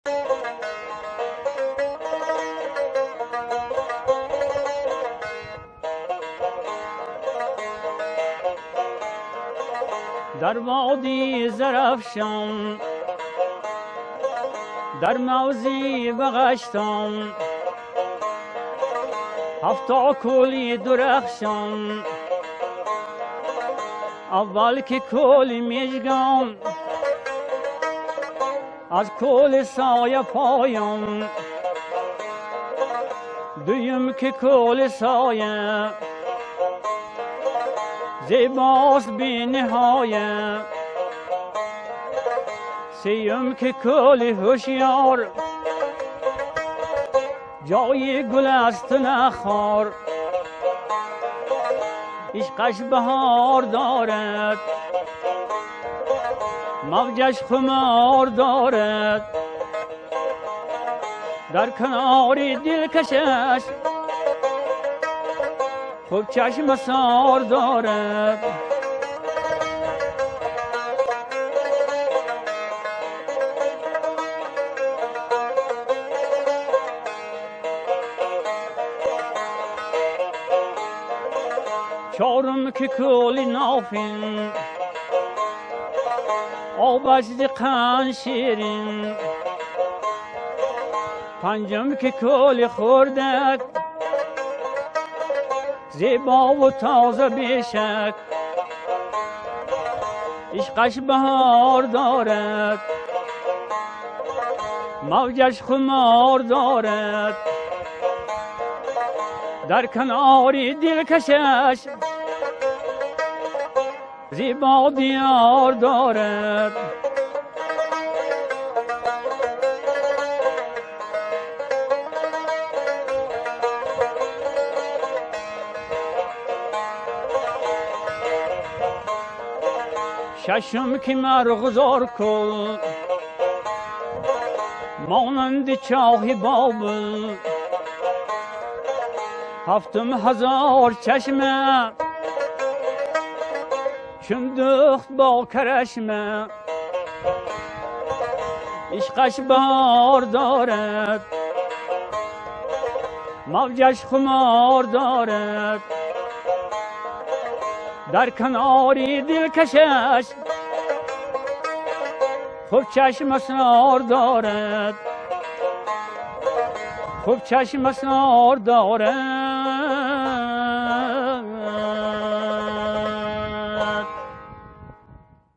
در وادی زرفشان در موزی بغشتان 7 کولی درخشان اول که کولی میشگان از کول سایه پایم دویم که کول سایه زیباست بی نهایه سیم که کل هوشیار جای گل است نخار عشقش بهار دارد موجش خمار دارد در کناری دلکشش خوب چشم سار دارد چارم که کولی نافین آبش دقن شیرین پنجم که کولی خوردک زیبا و تازه بیشک عشقش بهار دارد موجش خمار دارد در کناری دلکشش زیبا دیار دارد ششم که مرغزار کن مانند چاه بابل هفتم هزار چشمه چون دخت با کرشمه عشقش بهار دارد موجش خمار دارد در کناری دلکشش خوب چشم اسرار دارد خوب چشم اسرار دارد